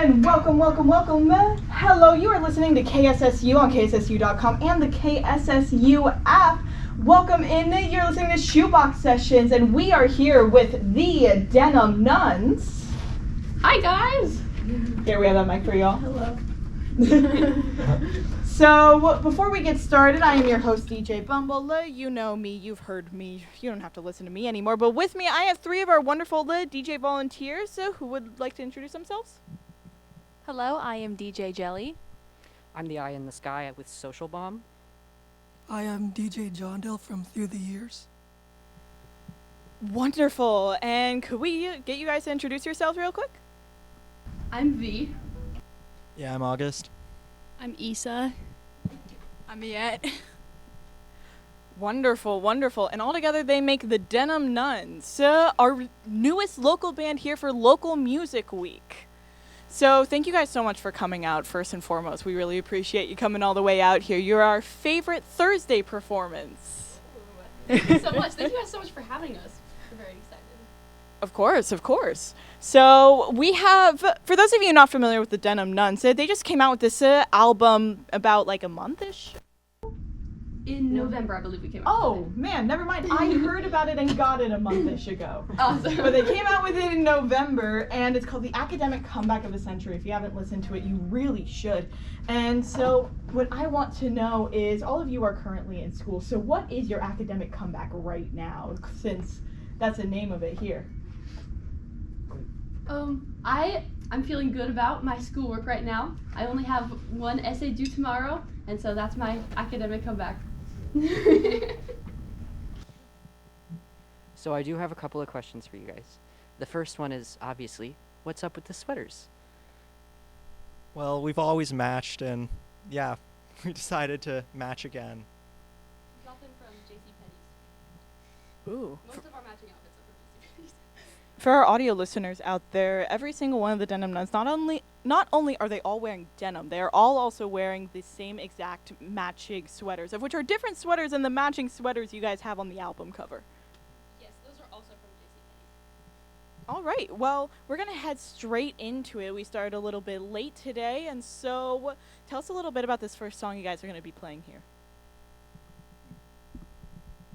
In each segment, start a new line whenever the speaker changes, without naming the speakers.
and welcome. Hello, you are listening to KSSU on KSSU.com and the KSSU app. Welcome in, you're listening to Shoebox Sessions, and we are here with the Denim Nuns.
Hi, guys!
Here, we have that mic for y'all.
Hello.
So, before we get started, I am your host, DJ Bumble. You know me, you've heard me, you don't have to listen to me anymore. But with me, I have three of our wonderful DJ volunteers who would like to introduce themselves.
Hello, I am DJ Jelly.
I'm the Eye in the Sky with Social Bomb.
I am DJ Jondell from Through the Years.
Wonderful. And could we get you guys to introduce yourselves real quick?
I'm V.
Yeah, I'm August.
I'm Issa.
I'm Yet.
Wonderful. And all together they make the Denim Nuns, our newest local band here for Local Music Week. So thank you guys so much for coming out, first and foremost. We really appreciate you coming all the way out here. You're our favorite Thursday performance.
Thank you so much. Thank you guys so much for having us. We're very excited.
Of course. So we have, for those of you not familiar with the Denim Nuns, they just came out with this album about like a month-ish.
In November, I believe we came out.
Oh, man, never mind. I heard about it and got it a month-ish ago.
Awesome.
But they came out with it in November, and it's called The Academic Comeback of the Century. If you haven't listened to it, you really should. And so what I want to know is, all of you are currently in school, so what is your academic comeback right now, since that's the name of it here?
I'm feeling good about my schoolwork right now. I only have one essay due tomorrow, and so that's my academic comeback.
So I do have a couple of questions for you guys. The first one is, obviously, what's up with the sweaters?
Well, we've always matched, and yeah, we decided to match again.
Nothing from JCPenney's.
Ooh.
Most of our matching outfits are from JCPenney's.
For our audio listeners out there, every single one of the Denim Nuns, not only are they all wearing denim, they are all also wearing the same exact matching sweaters, of which are different sweaters than the matching sweaters you guys have on the album cover.
Yes, those are also from JCPenney's.
All right, well, we're going to head straight into it. We started a little bit late today, and so tell us a little bit about this first song you guys are going to be playing here.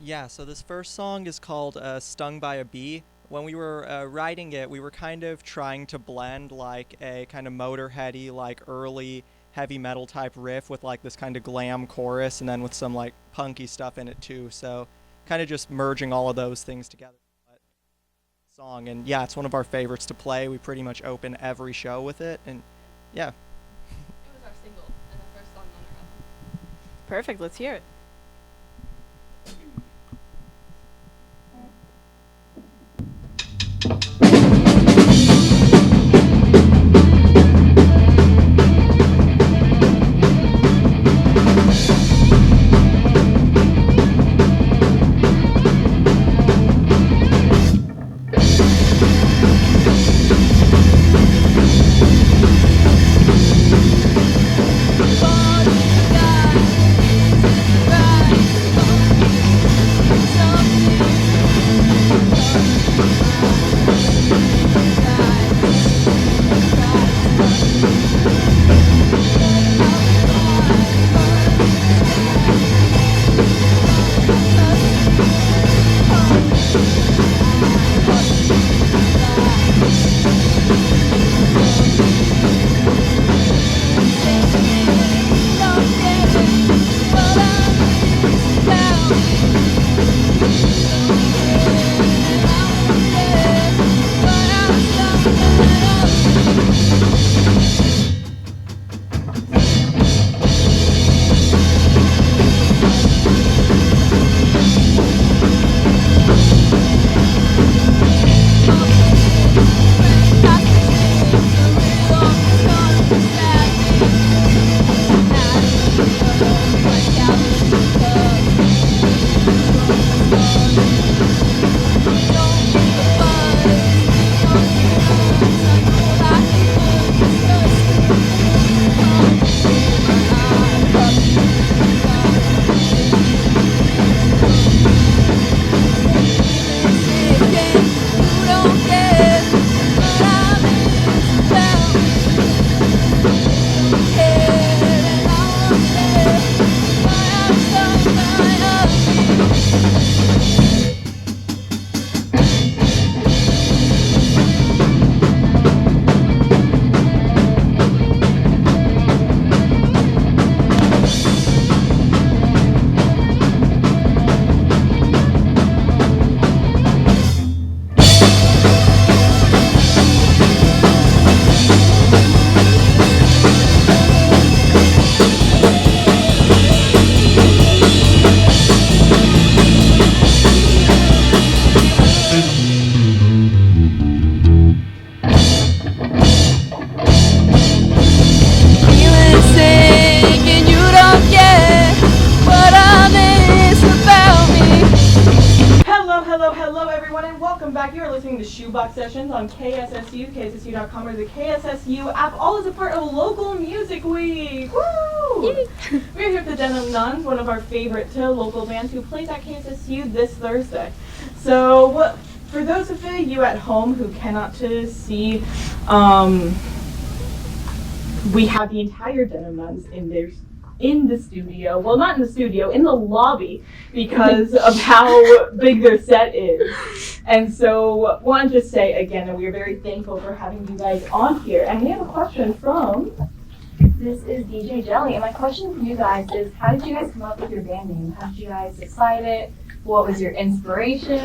Yeah, so this first song is called Stung by a Bee. When we were writing it, we were kind of trying to blend like a kind of Motorheady, like early heavy metal type riff with like this kind of glam chorus, and then with some like punky stuff in it too. So kind of just merging all of those things together. Song, and yeah, it's one of our favorites to play. We pretty much open every show with it, and yeah.
It was our single and the first song on our album.
Perfect, let's hear it.
Body guy,
Shoebox sessions on KSSU, KSSU.com, or the KSSU app, all as a part of Local Music Week. Woo! We're here with the Denim Nuns, one of our favorite local bands who plays at KSSU this Thursday. So, for those of you at home who cannot see, we have the entire Denim Nuns in the studio. Well, not in the studio, in the lobby, because of how big their set is. And so, want to just say again that we are very thankful for having you guys on here. And we have a question from...
This is DJ Jelly, and my question for you guys is, how did you guys come up with your band name? How did you guys decide it? What was your inspiration?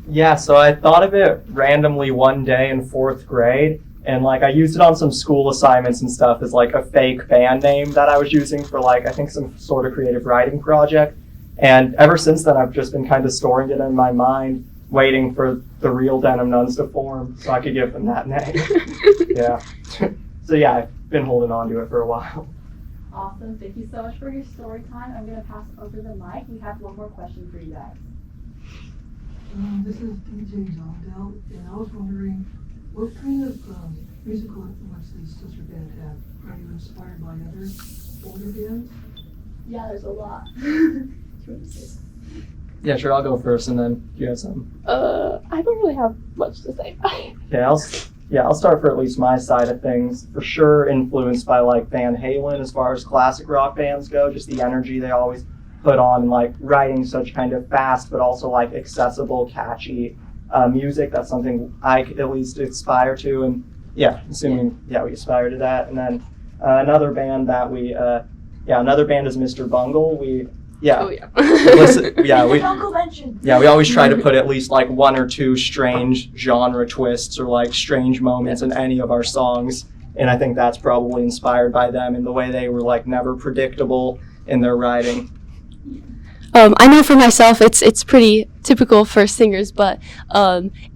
Yeah, so I thought of it randomly one day in 4th grade, and I used it on some school assignments and stuff as a fake band name that I was using for I think some sort of creative writing project. And ever since then, I've just been kind of storing it in my mind, waiting for the real Denim Nuns to form so I could give them that name. Yeah. So yeah, I've been holding on to it for a while.
Awesome. Thank you so much for your story time. I'm going to pass over the mic. We have one more question for you guys.
This is DJ Jondell, and I was wondering, what kind of musical influences does your band have? Are you inspired by other older bands?
Yeah, there's a lot.
Yeah, sure, I'll go first, and then you have some.
I don't really have much to say.
Okay, I'll start for at least my side of things. For sure influenced by Van Halen as far as classic rock bands go, just the energy they always put on, writing such kind of fast but also accessible, catchy music. That's something I at least aspire to, and we aspire to that. And then another band is Mr. Bungle. We always try to put at least 1 or 2 strange genre twists or strange moments in any of our songs, and I think that's probably inspired by them in the way they were never predictable in their writing.
I know for myself, it's pretty typical for singers, but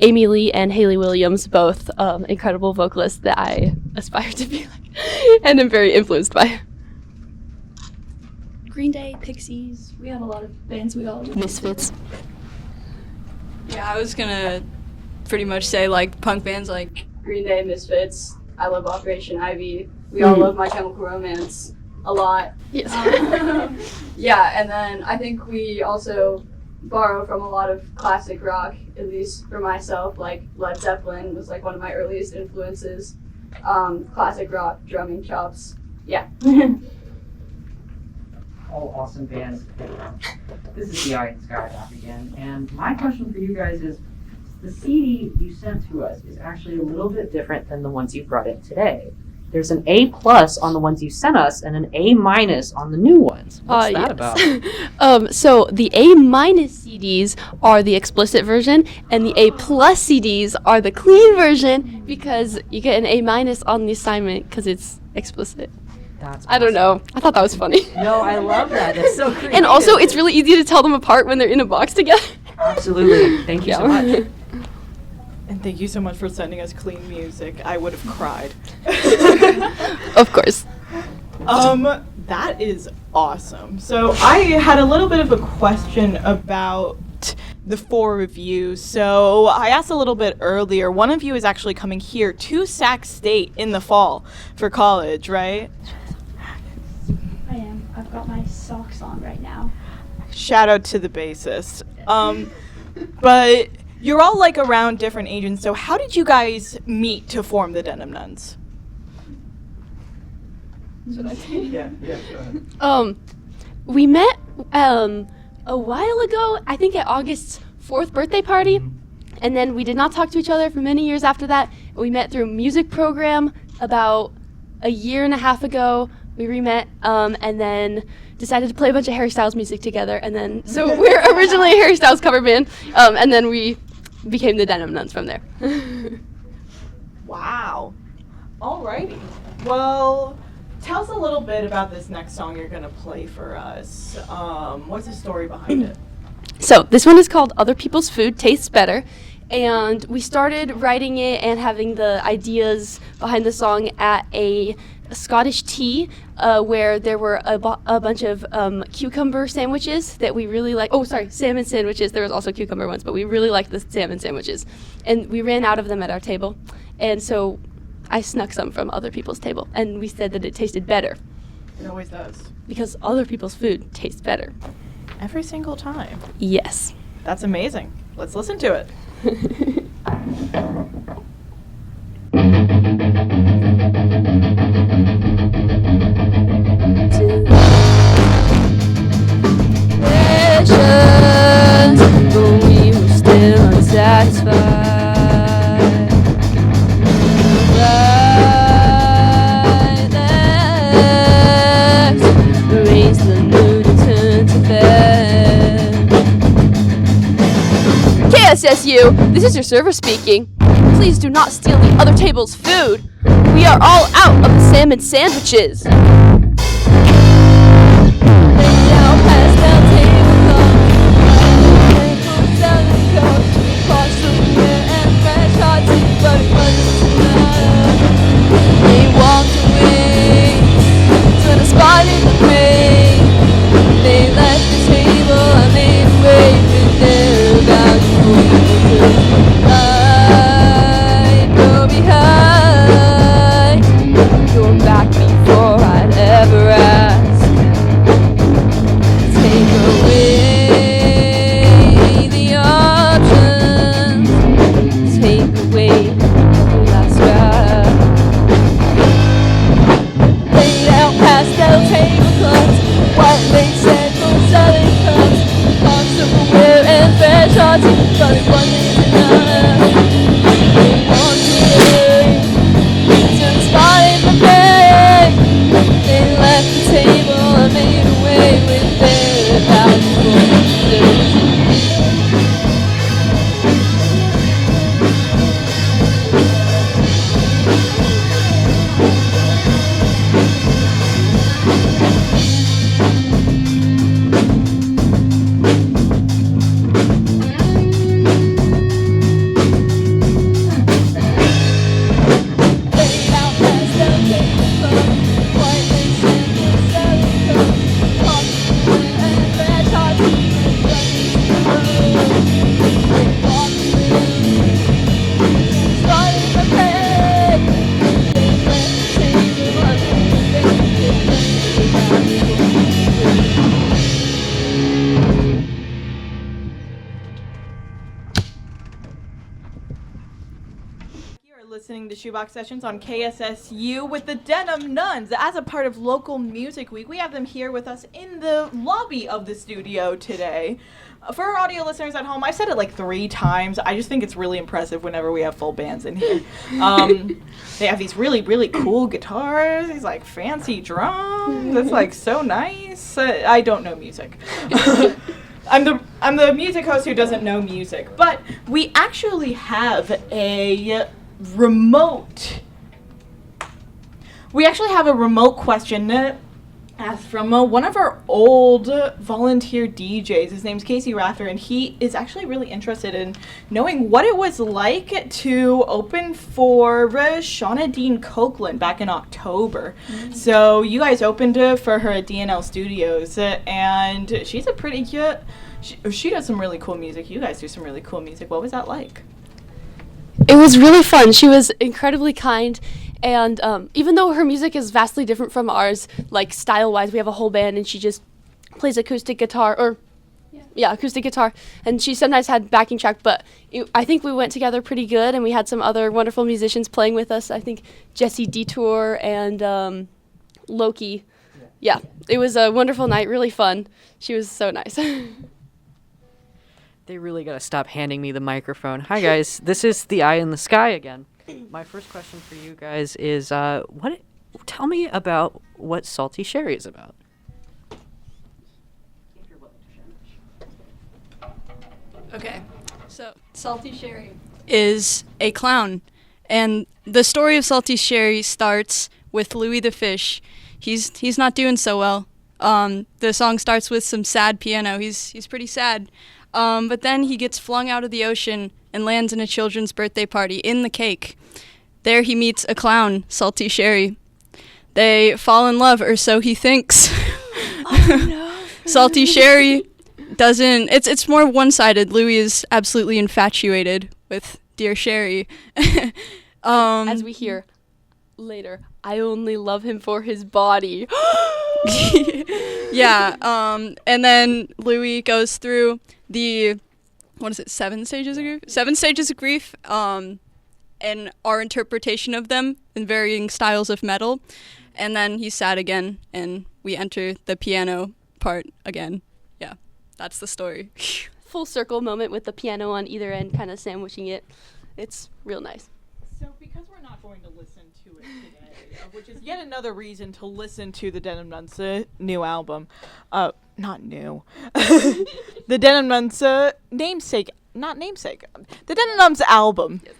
Amy Lee and Hayley Williams, both incredible vocalists that I aspire to be and am very influenced by.
Green Day, Pixies. We have a lot of bands we all
Misfits.
Yeah, I was gonna pretty much say punk bands like Green Day, Misfits. I love Operation Ivy. We all love My Chemical Romance a lot.
Yes.
Yeah, and then I think we also borrow from a lot of classic rock, at least for myself. Led Zeppelin was one of my earliest influences. Classic rock, drumming chops. Yeah.
All awesome bands. This is the Eye and Sky back again, and my question for you guys is, the CD you sent to us is actually a little bit different than the ones you brought in today. There's an A+ on the ones you sent us and an A- on the new ones. What's that about?
So the A- CDs are the explicit version, and the A+ CDs are the clean version, because you get an A- on the assignment because it's explicit.
That's
I don't know. I thought that was funny.
No, I love that. That's so creative.
And also, it's really easy to tell them apart when they're in a box together.
Absolutely. Thank you so much.
And thank you so much for sending us clean music. I would have cried.
Of course.
That is awesome. So I had a little bit of a question about the 4 of you. So I asked a little bit earlier, one of you is actually coming here to Sac State in the fall for college, right?
I am. I've got my socks on right now.
Shout out to the bassist. But you're all around different ages, so how did you guys meet to form the Denim Nuns?
Should I say?
Yeah, go ahead.
We met a while ago, I think at August's 4th birthday party, and then we did not talk to each other for many years after that. We met through a music program about a year and a half ago. We re-met, and then decided to play a bunch of Harry Styles music together, and then, so we're originally a Harry Styles cover band, and then we became the Denim Nuns from there.
Wow. Alrighty. Well, tell us a little bit about this next song you're going to play for us. What's the story behind it?
So, this one is called Other People's Food Tastes Better, and we started writing it and having the ideas behind the song at a Scottish tea where there were a bunch of cucumber sandwiches that we really like. Oh, sorry, salmon sandwiches. There was also cucumber ones, but we really liked the salmon sandwiches. And we ran out of them at our table. And so I snuck some from other people's table. And we said that it tasted better.
It always does.
Because other people's food tastes better.
Every single time.
Yes.
That's amazing. Let's listen to it.
But we were still unsatisfied. Raise the mood and turn to bed. KSSU, this is your server speaking. Please do not steal the other table's food. We are all out of the salmon sandwiches. They walked away to the spot in the rain. They left the table and made away with their valuables. I'd go behind your back before I'd ever ask. Take away the options. Take away the last ride. Laid out pastel tablecloths, white lace and Gonzalez cups, lots of wear and fresh hearts, but it wasn't enough. They walked away to the spot in the bed. They left the table and made away with their valuables.
Listening to Shoebox Sessions on KSSU with the Denim Nuns. As a part of Local Music Week, we have them here with us in the lobby of the studio today. For our audio listeners at home, I've said it like 3 times. I just think it's really impressive whenever we have full bands in here. They have these really, really cool guitars, these like fancy drums. It's like so nice. I don't know music. I'm the music host who doesn't know music, but we actually have a remote question asked from one of our old volunteer DJs. His name's Casey Rafter, and he is actually really interested in knowing what it was like to open for Shauna Dean Copeland back in October. Mm-hmm. So you guys opened for her at DNL Studios, and she's a pretty cute. She does some really cool music. You guys do some really cool music. What was that like?
It was really fun. She was incredibly kind, and even though her music is vastly different from ours, like style-wise, we have a whole band, and she just plays acoustic guitar, acoustic guitar, and she sometimes had backing track, but I think we went together pretty good, and we had some other wonderful musicians playing with us. I think Jesse Detour and Loki. Yeah, it was a wonderful night, really fun. She was so nice.
They really gotta stop handing me the microphone. Hi guys, this is the Eye in the Sky again. My first question for you guys is, tell me about what Salty Sherry is about.
Okay, so Salty Sherry is a clown, and the story of Salty Sherry starts with Louis the Fish. He's not doing so well. The song starts with some sad piano. He's pretty sad. But then he gets flung out of the ocean and lands in a children's birthday party in the cake. There he meets a clown, Salty Sherry. They fall in love, or so he thinks.
Oh, no.
Salty Sherry doesn't. It's more one-sided. Louis is absolutely infatuated with dear Sherry.
As we hear later, I only love him for his body.
Yeah. And then Louis goes through the 7 stages of grief? 7 stages of grief. And our interpretation of them in varying styles of metal. And then he's sad again, and we enter the piano part again. Yeah, that's the story.
Full circle moment with the piano on either end, kind of sandwiching it. It's real nice.
So because we're not going to listen to it today, which is yet another reason to listen to the Denim Nuns new album. Not new. The Denim Nuns namesake. The Denim Nuns album.
Yes.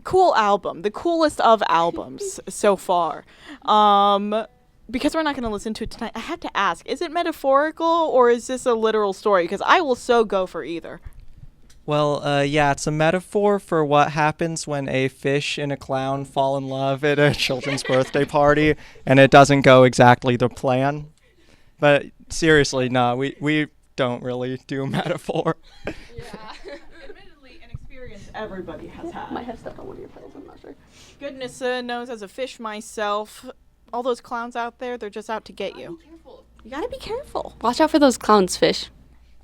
Cool album. The coolest of albums so far. Because we're not going to listen to it tonight, I have to ask, is it metaphorical or is this a literal story? Because I will so go for either.
Well, yeah, it's a metaphor for what happens when a fish and a clown fall in love at a children's birthday party, and it doesn't go exactly to plan. But seriously, no, we don't really do metaphor.
Yeah. Admittedly, an experience everybody has had.
Might have stepped on one of your pedals, I'm not sure.
Goodness knows, as a fish myself, all those clowns out there, they're just out to get you.
Be careful.
You gotta be careful.
Watch out for those clowns, fish.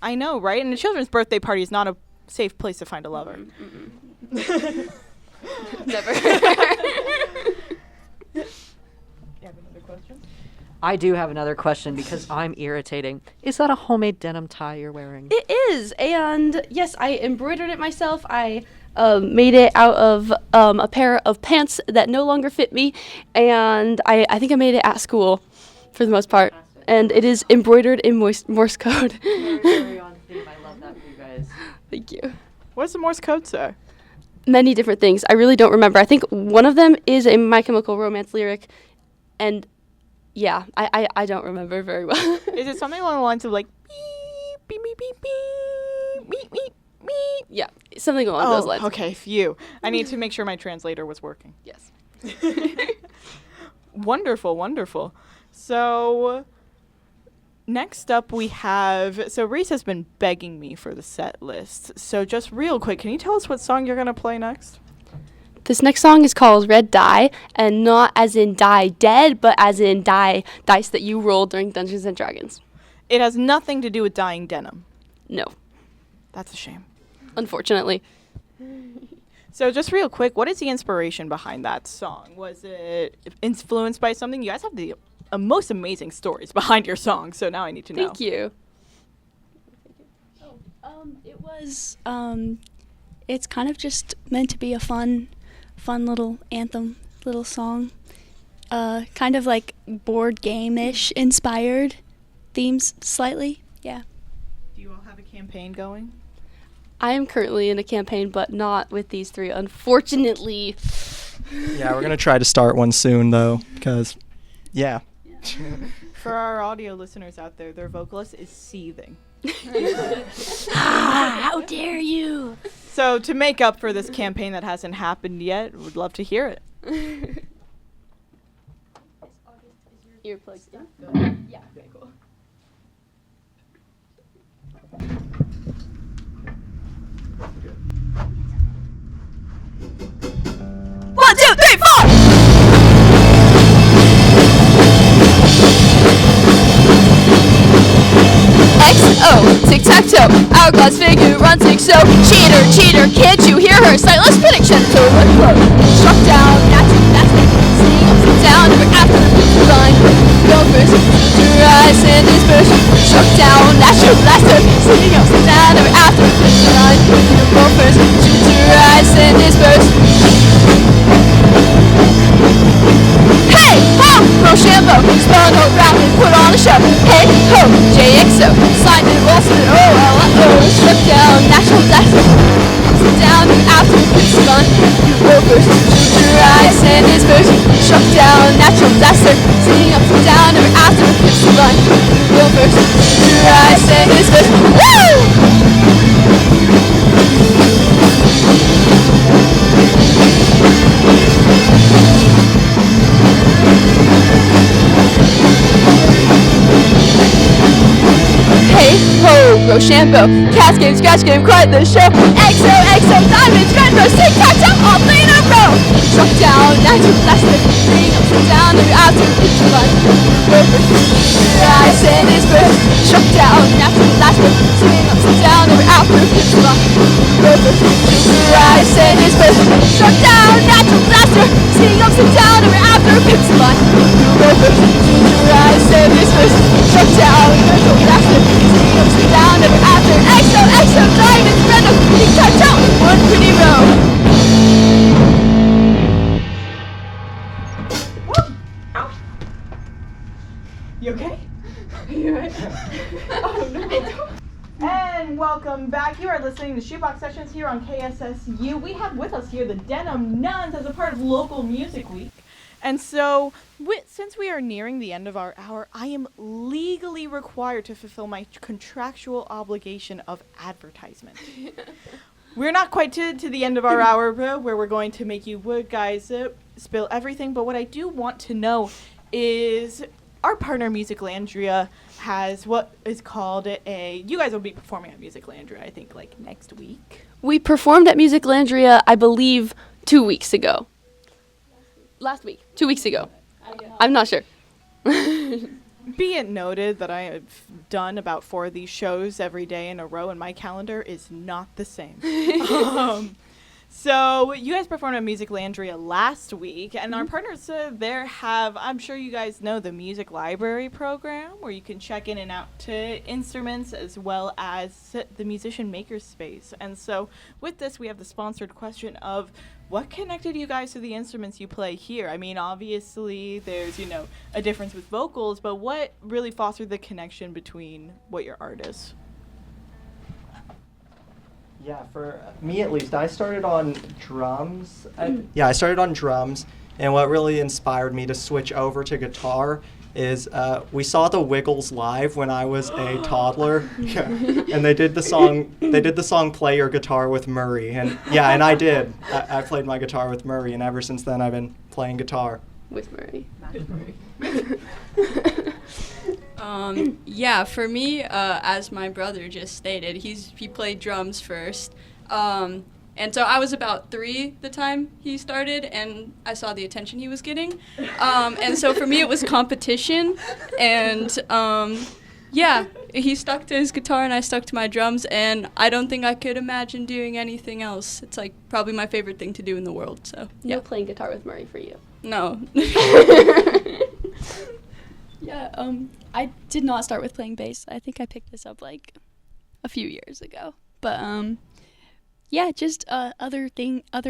I know, right? And a children's birthday party is not a safe place to find a lover.
Never.
You have another question?
I do have another question because I'm irritating. Is that a homemade denim tie you're wearing?
It is, and yes, I embroidered it myself. I made it out of a pair of pants that no longer fit me, and I think I made it at school for the most part. And it is embroidered in Morse code.
Very on theme. I love that for you guys.
Thank you.
What does the Morse code say?
Many different things. I really don't remember. I think one of them is a My Chemical Romance lyric, and yeah, I don't remember very well.
Is it something along the lines of like beep, beep, beep, beep, beep, beep, beep, beep?
Yeah, something along those lines.
Okay, phew. I need to make sure my translator was working.
Yes.
Wonderful, wonderful. So next up we have, so Reese has been begging me for the set list. So just real quick, can you tell us what song you're going to play next?
This next song is called Red Die, and not as in die dead, but as in die dice that you roll during Dungeons and Dragons.
It has nothing to do with dyeing denim.
No,
That's a shame.
unfortunately.
So just real quick, what is the inspiration behind that song? Was it influenced by something? You guys have the most amazing stories behind your song, so now I need to know.
Thank you.
It was, it's kind of just meant to be a fun little anthem, little song. Kind of like board game-ish inspired themes slightly, yeah.
Do you all have a campaign going?
I am currently in a campaign, but not with these three, unfortunately.
Yeah, we're going to try to start one soon, though, because, yeah.
For our audio listeners out there, their vocalist is seething.
How dare you!
So to make up for this campaign that hasn't happened yet, would love to hear it.
Earplugs. Yeah? Yeah, okay, cool.
One, two, three, four!
XO, tic-tac-toe, hourglass figure runs so. Cheater, cheater, can't you hear her? Sightless prediction to unquote. Struck down, natural, that's it. Sitting upside down, never after the line. Go first, your eyes and disperse. Struck down, natural, blaster. Sitting upside down, never after the line. Go first, your eyes and disperse. Hey, ho, Rochambeau, spun around and put on a show. Hey, ho, JXO, signed and Wilson, struck down, natural disaster. Sit down after it's fun. Go first, shoot your eyes and his verse. Struck down, natural disaster. Sitting up and down, never after it's fun. Go first, shoot your eyes and his verse. Woo! no shampoo. Cast game, scratch game, quite the show. XOXO, diamonds, red rose, tic-tac-toe, all three in a row. Struck down, natural plastic, bring up and down, every after it's fun. Rise and it's birth. Struck down, natural plastic, swing up and down, every after it's fun. Rise and it's birth. Struck down, natural plastic, swing up and down, every after it's fun. Rise and it's birth. Struck down, natural plastic, swing up and down, every after. XOXO, diamonds, red rose, tic-tac-toe, one pretty row.
You okay? You right? Oh no. And welcome back. You are listening to Shoebox Sessions here on KSSU. We have with us here the Denim Nuns as a part of Local Music Week. And so, since we are nearing the end of our hour, I am legally required to fulfill my contractual obligation of advertisement. We're not quite to the end of our hour where we're going to make you guys spill everything, but what I do want to know is our partner Musiclandria has what is called you guys will be performing at Musiclandria, I think, like next week.
We performed at Musiclandria, I believe, 2 weeks ago. Last week. 2 weeks ago. I'm not sure.
Be it noted that I have done about 4 of these shows every day in a row, and my calendar is not the same. So you guys performed at Musiclandria last week, and our partners there have, I'm sure you guys know, the Music Library program, where you can check in and out to instruments as well as the Musician Makerspace. And so with this, we have the sponsored question of what connected you guys to the instruments you play here? I mean, obviously there's, a difference with vocals, but what really fostered the connection between what your art is?
Yeah, for me at least, I started on drums. I started on drums, and what really inspired me to switch over to guitar is we saw the Wiggles live when I was a toddler, and they did the song "Play Your Guitar with Murray," and I did. I played my guitar with Murray, and ever since then I've been playing guitar
with Murray.
For me, as my brother just stated, he played drums first. And so I was about 3 the time he started, and I saw the attention he was getting. And so for me, it was competition. And he stuck to his guitar, and I stuck to my drums. And I don't think I could imagine doing anything else. It's like probably my favorite thing to do in the world. So
no playing guitar with Murray for you.
No.
I did not start with playing bass. I think I picked this up like a few years ago. But just other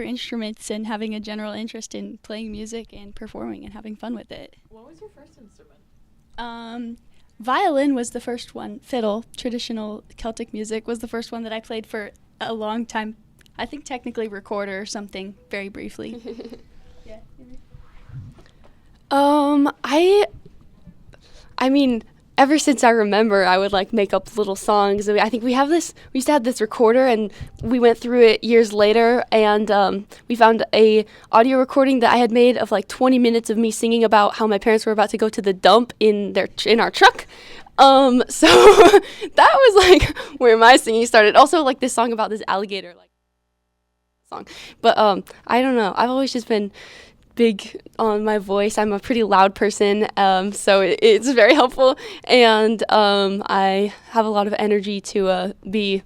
instruments and having a general interest in playing music and performing and having fun with it.
What was your first instrument?
Violin was the first one. Fiddle, traditional Celtic music, was the first one that I played for a long time. I think technically recorder or something, very briefly. Yeah.
I mean, ever since I remember, I would make up little songs. I think we used to have this recorder, and we went through it years later, and we found a audio recording that I had made of 20 minutes of me singing about how my parents were about to go to the dump in our truck. So that was where my singing started. Also this song about this alligator song. But I don't know. I've always just been big on my voice. I'm a pretty loud person, so it's very helpful, and I have a lot of energy to be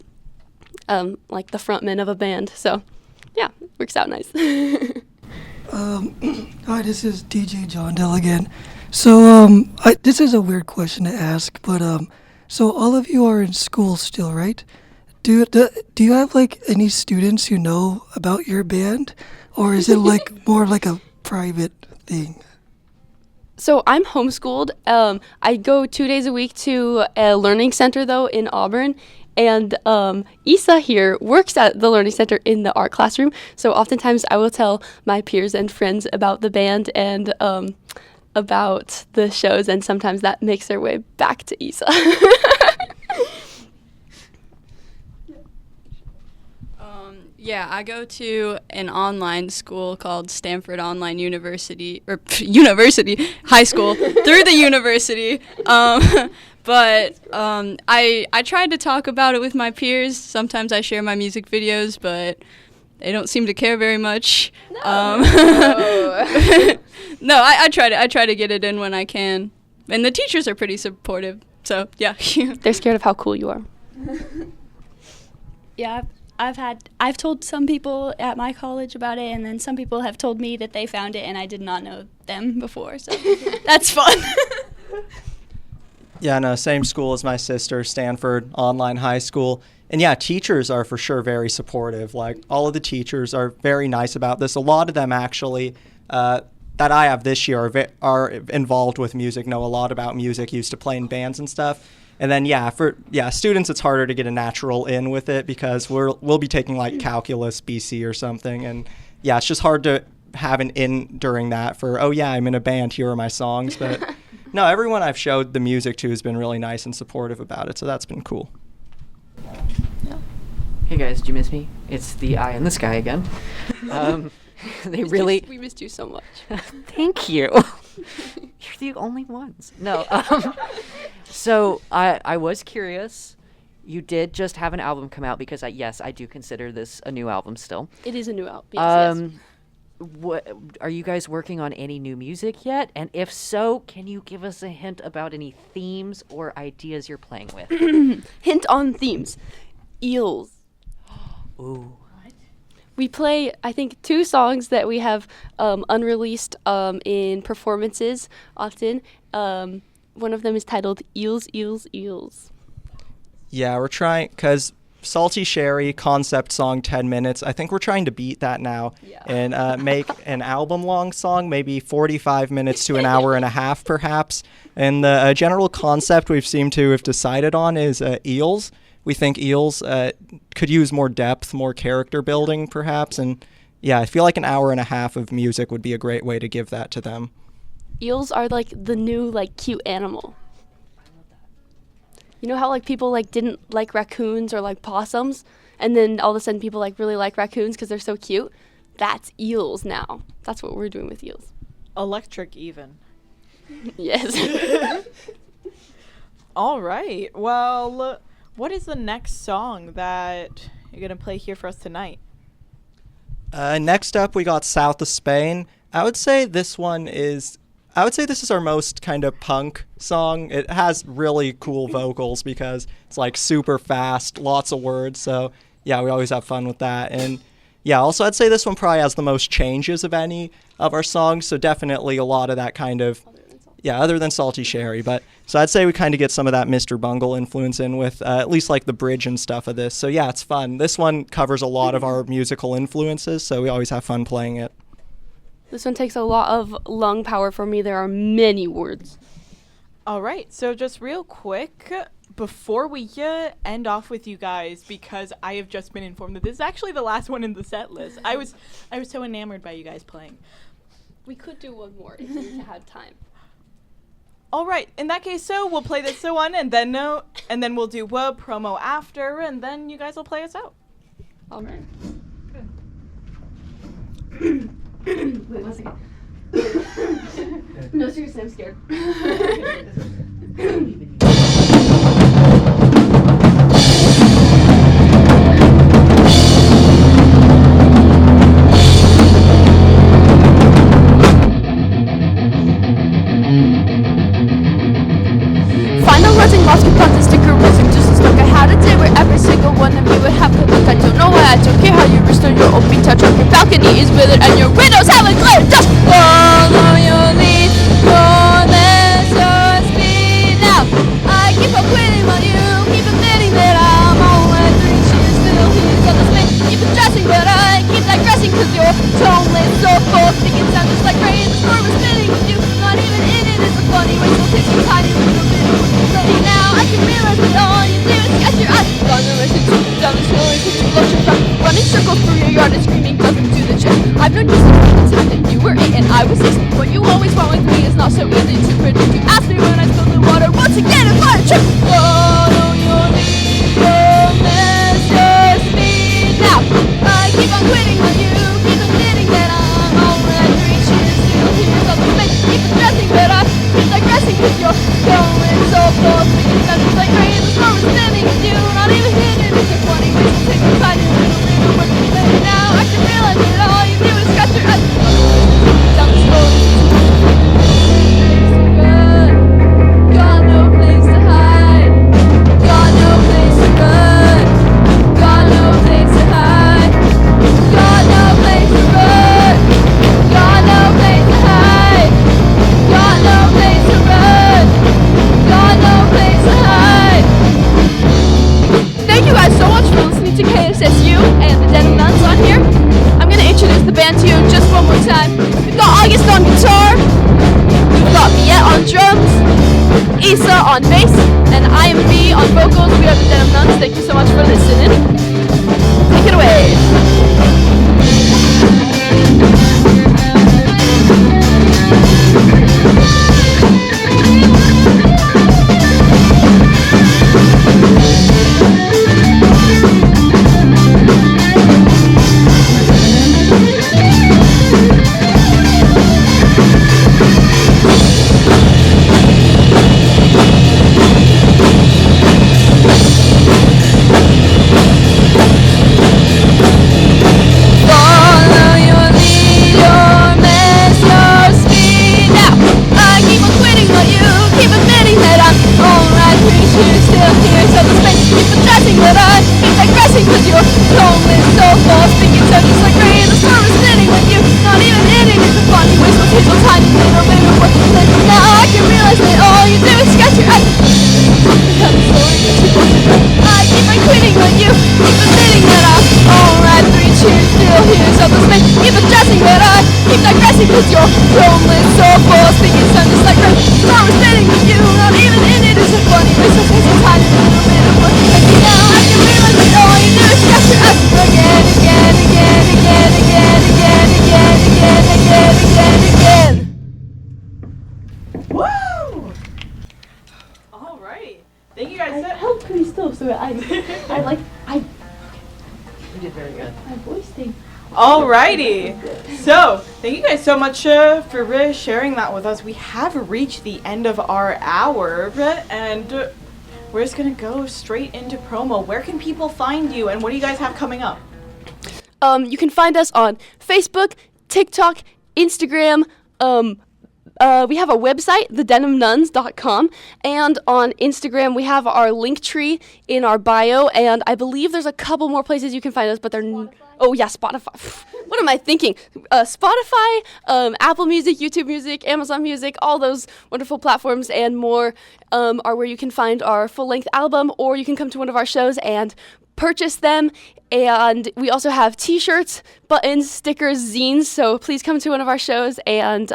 the frontman of a band, so yeah, it works out nice.
Hi, this is DJ Jondell again. So this is a weird question to ask, but so all of you are in school still, right? Do you have any students who know about your band, or is it more like a private thing?
So I'm homeschooled. I go 2 days a week to a learning center, though, in Auburn. And Isa here works at the learning center in the art classroom. So oftentimes I will tell my peers and friends about the band and about the shows. And sometimes that makes their way back to Isa.
Yeah, I go to an online school called Stanford Online University, or high school, through the university. But I tried to talk about it with my peers. Sometimes I share my music videos, but they don't seem to care very much. No, no, I try to get it in when I can. And the teachers are pretty supportive, so yeah.
They're scared of how cool you are.
Yeah, I've told some people at my college about it, and then some people have told me that they found it and I did not know them before, so that's fun.
Yeah, no, same school as my sister, Stanford Online High School. And yeah, teachers are for sure very supportive. Like, all of the teachers are very nice about this. A lot of them actually that I have this year are involved with music, know a lot about music, used to play in bands and stuff. And then for students, it's harder to get a natural in with it because we'll be taking like calculus BC or something, and yeah, it's just hard to have an in during that for, oh yeah, I'm in a band, here are my songs. But no, everyone I've showed the music to has been really nice and supportive about it, so that's been cool.
Hey guys, did you miss me? It's the eye in the sky again.
We missed you so much.
Thank you. You're the only ones. No. So I was curious. You did just have an album come out because I do consider this a new album still.
It is a new album. Yes.
What are you guys working on any new music yet? And if so, can you give us a hint about any themes or ideas you're playing with?
Hint on themes. Eels.
Ooh.
We play, I think, 2 songs that we have unreleased in performances often. One of them is titled Eels, Eels, Eels.
Yeah, we're trying, because Salty Sherry, concept song, 10 minutes. I think we're trying to beat that now and make an album-long song, maybe 45 minutes to an hour and a half, perhaps. And the general concept we've seemed to have decided on is eels. We think eels could use more depth, more character building, perhaps. And yeah, I feel like an hour and a half of music would be a great way to give that to them.
Eels are like the new cute animal. You know how people didn't like raccoons or like possums, and then all of a sudden people really like raccoons because they're so cute? That's eels now. That's what we're doing with eels.
Electric even.
Yes.
All right. Well, what is the next song that you're going to play here for us tonight?
Next up, we got South of Spain. I would say this is our most kind of punk song. It has really cool vocals because it's super fast, lots of words. So yeah, we always have fun with that. And yeah, also I'd say this one probably has the most changes of any of our songs. So definitely a lot of that kind of, other than Salty Sherry. But so I'd say we kind of get some of that Mr. Bungle influence in with at least the bridge and stuff of this. So yeah, it's fun. This one covers a lot of our musical influences. So we always have fun playing it.
This one takes a lot of lung power for me. There are many words.
All right. So just real quick, before we end off with you guys, because I have just been informed that this is actually the last one in the set list. I was so enamored by you guys playing.
We could do one more if we had time.
All right. In that case, so we'll play this one, and then we'll do a promo after, and then you guys will play us out.
All right. Good. Wait, 1 second. No, seriously, I'm scared. Final words and lost coupons and sticker racing just as like I had a day where every single one of you would have good luck. I don't know why, I don't care how you restore your open touch on your balcony is withered and your windows have a glare dust. Follow your lead, more than your speed. Now I keep on quitting while you keep admitting that I'm always 3 cheers still he's on the space. Keep addressing but I keep digressing cause your tone is so full. Think it sounds just like rain, the storm is spinning with you. Not even in it is a funny way, so takes you tiny little bit of now I can realize that all you do is catch your eyes. Gone the rest of down the story, since you lost your front. Running circles through your yard and screaming doesn't do the trick. I've known you since the time that you were 8 and I was 6. What was standing with you, not even hidden. It's a funny way to take the time to do a little work. But now I can realize that all you do is scratch your eyes. Down the road. Got no place to hide. Got no place to run. Got no place to hide. Got no place to run. Got no place to hide. Got no place to run. Got no place to hide. Thank you guys so much for listening to KSSU and the Denim Nuns on here. I'm gonna introduce the band to you just one more time. We've got August on guitar. We've got Miette on drums. Issa on bass. And I am B on vocals. We are the Denim Nuns. Thank you so much for listening. Take it away. Cause you're lonely, so full, speaking sound just like rain. So I'm standing with you, not even in it. It's a funny way, so take some time, a little bit of fun. And now I can realize that all you do is scratch your ass again, again, again, again, again, again, again, again, again, again, again.
Woo! All right. Thank you guys.
I held pretty still, so I
You did very good.
my voice thing.
Alrighty. So, thank you guys so much for sharing that with us. We have reached the end of our hour, and we're just going to go straight into promo. Where can people find you, and what do you guys have coming up?
You can find us on Facebook, TikTok, Instagram. We have a website, thedenimnuns.com, and on Instagram we have our link tree in our bio, and I believe there's a couple more places you can find us, but they're oh yeah, Spotify. What am I thinking? Spotify, Apple Music, YouTube Music, Amazon Music, all those wonderful platforms and more are where you can find our full-length album, or you can come to one of our shows and purchase them. And we also have t-shirts, buttons, stickers, zines, so please come to one of our shows and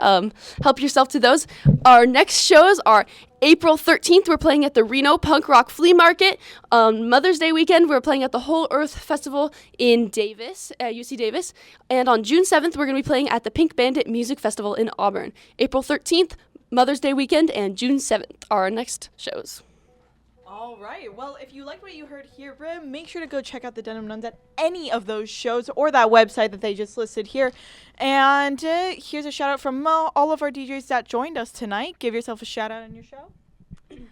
help yourself to those. Our next shows are April 13th, we're playing at the Reno Punk Rock Flea Market. Mother's Day weekend, we're playing at the Whole Earth Festival in Davis, UC Davis. And on June 7th, we're going to be playing at the Pink Bandit Music Festival in Auburn. April 13th, Mother's Day weekend, and June 7th are our next shows.
All right. Well, if you liked what you heard here, make sure to go check out the Denim Nuns at any of those shows or that website that they just listed here. And here's a shout out from all of our DJs that joined us tonight. Give yourself a shout out on your show.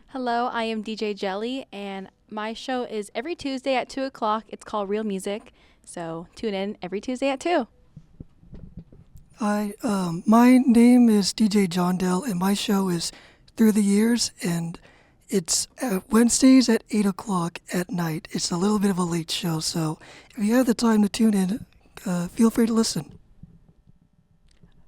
Hello, I am DJ Jelly, and my show is every Tuesday at 2 o'clock. It's called Real Music, so tune in every Tuesday at 2.
Hi, my name is DJ Jondell, and my show is Through the Years, and it's Wednesdays at 8 o'clock at night. It's a little bit of a late show, so if you have the time to tune in, feel free to listen.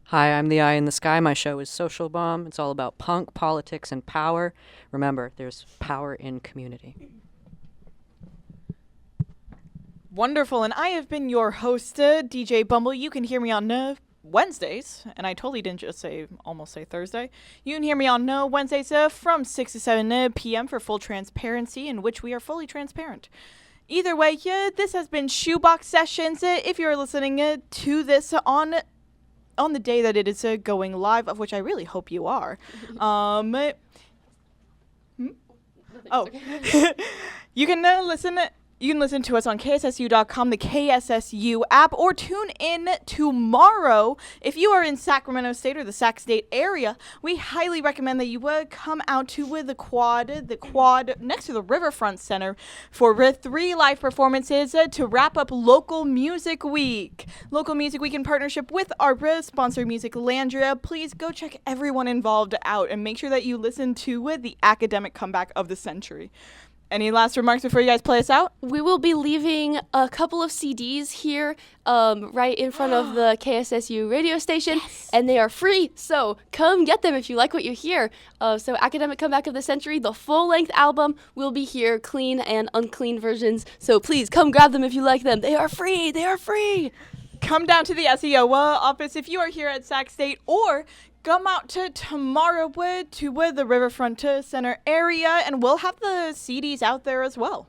Hi, I'm the Eye in the Sky. My show is Social Bomb. It's all about punk, politics, and power. Remember, there's power in community.
Wonderful. And I have been your host, DJ Bumble. You can hear me on Wednesdays, and I totally didn't just almost say Thursday. You can hear me on Wednesdays from 6 to 7 p.m. for full transparency, in which we are fully transparent. Either way, this has been Shoebox Sessions. If you're listening to this on the day that it is going live, of which I really hope you are. You can listen You can listen to us on KSSU.com, the KSSU app, or tune in tomorrow. If you are in Sacramento State or the Sac State area, we highly recommend that you would come out to the quad next to the Riverfront Center for 3 live performances to wrap up Local Music Week. Local Music Week in partnership with our sponsor, Musiclandria. Please go check everyone involved out and make sure that you listen to the academic comeback of the century. Any last remarks before you guys play us out?
We will be leaving a couple of CDs here right in front of the KSSU radio station, and they are free, so come get them if you like what you hear. So Academic Comeback of the Century, the full-length album, will be here, clean and unclean versions, so please come grab them if you like them. They are free! They are free!
Come down to the SEOA office if you are here at Sac State, or come out to tomorrow to the Riverfront Center area, and we'll have the CDs out there as well.